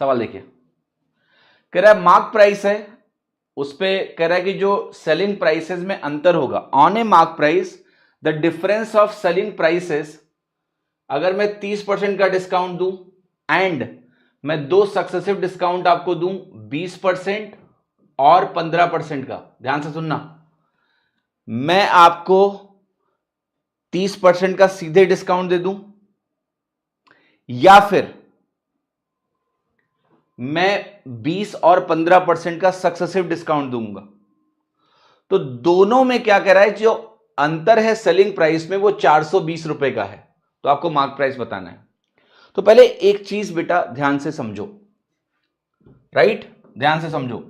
सवाल देखिए, कह रहा है मार्क प्राइस है, उस पे कह रहा है कि जो सेलिंग प्राइसेस में अंतर होगा on A mark price, the difference of selling prices, अगर मैं 30% का डिस्काउंट दूं एंड मैं 2 सक्सेसिव डिस्काउंट आपको दूं 20% और 15% का, ध्यान से सुनना, मैं आपको 30% का सीधे डिस्काउंट दे दूं या फिर मैं 20 और 15% का सक्सेसिव डिस्काउंट दूंगा, तो दोनों में क्या कह रहा है, जो अंतर है सेलिंग प्राइस में वो 420 रुपए का है, तो आपको मार्क प्राइस बताना है। तो पहले एक चीज बेटा ध्यान से समझो, राइट, ध्यान से समझो,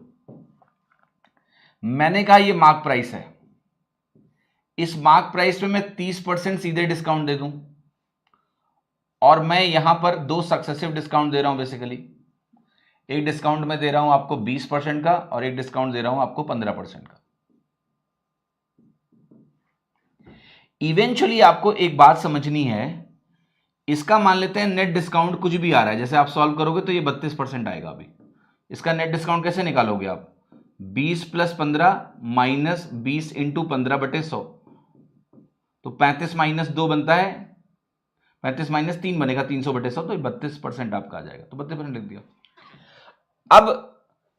मैंने कहा ये मार्क प्राइस है, इस मार्क प्राइस पे मैं 30% सीधे डिस्काउंट दे दूं और मैं यहां पर 2 सक्सेसिव डिस्काउंट दे रहा हूं। बेसिकली एक डिस्काउंट मैं दे रहा हूं आपको 20% का और एक डिस्काउंट दे रहा हूं आपको 15% का। इवेंचुअली आपको एक बात समझनी है, इसका मान लेते हैं नेट डिस्काउंट कुछ भी आ रहा है, जैसे आप सॉल्व करोगे तो ये 32% आएगा। अभी इसका नेट डिस्काउंट कैसे निकालोगे आप, 20 + 15 माइनस 20 इंटू 15/100, तो 35 - 2 बनता है, 35 - 3 बनेगा 300/100, तो 32% आपका आ जाएगा, तो 32% लिख दिया। अब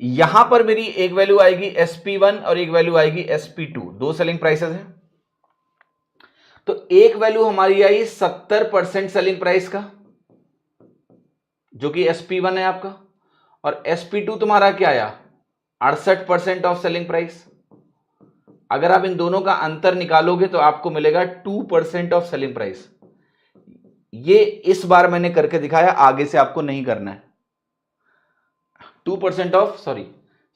यहां पर मेरी एक वैल्यू आएगी SP1 और एक वैल्यू आएगी SP2, 2 सेलिंग प्राइसेस हैं। तो एक वैल्यू हमारी आई 70% सेलिंग प्राइस का, जो कि SP1 है आपका, और SP2 तुम्हारा क्या आया, 68% ऑफ सेलिंग प्राइस। अगर आप इन दोनों का अंतर निकालोगे तो आपको मिलेगा 2% ऑफ सेलिंग प्राइस। ये इस बार मैंने करके दिखाया, आगे से आपको नहीं करना है। 2% of, sorry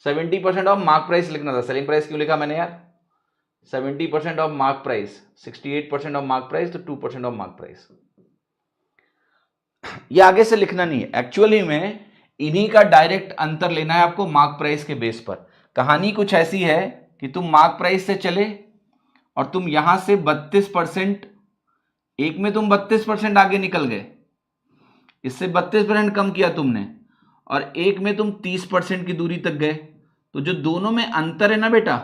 70% of mark price लिखना था, सेलिंग प्राइस क्यों लिखा मैंने यार, 70% of mark price, 68% of mark price, तो 2% ऑफ मार्क प्राइस। ये आगे से लिखना नहीं है, एक्चुअली में इन्हीं का डायरेक्ट अंतर लेना है आपको मार्क प्राइस के बेस पर। कहानी कुछ ऐसी है कि तुम मार्क प्राइस से चले और तुम यहां से 32%, एक में तुम 32% आगे निकल गए, इससे 32% कम किया तुमने, और एक में तुम 30% की दूरी तक गए, तो जो दोनों में अंतर है ना बेटा,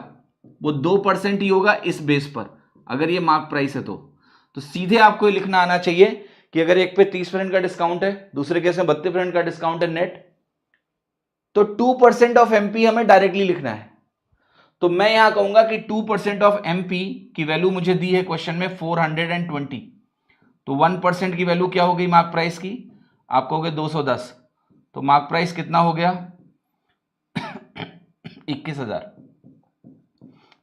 वो 2% ही होगा इस बेस पर, अगर ये मार्क प्राइस है तो सीधे आपको ये लिखना आना चाहिए कि अगर एक पे 30% का डिस्काउंट है, दूसरे केस में 32% का डिस्काउंट है नेट, तो 2% ऑफ एमपी हमें डायरेक्टली लिखना है। तो मैं यहां कहूंगा कि 2% ऑफ एमपी की वैल्यू मुझे दी है क्वेश्चन में 420, तो 1% की वैल्यू क्या हो गई मार्क प्राइस की, आप कहोगे 210, तो मार्क प्राइस कितना हो गया 21,000।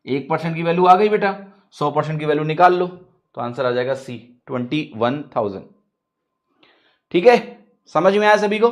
1% की वैल्यू आ गई बेटा, 100% की वैल्यू निकाल लो, तो आंसर आ जाएगा C, 21,000। ठीक है, समझ में आया सभी को।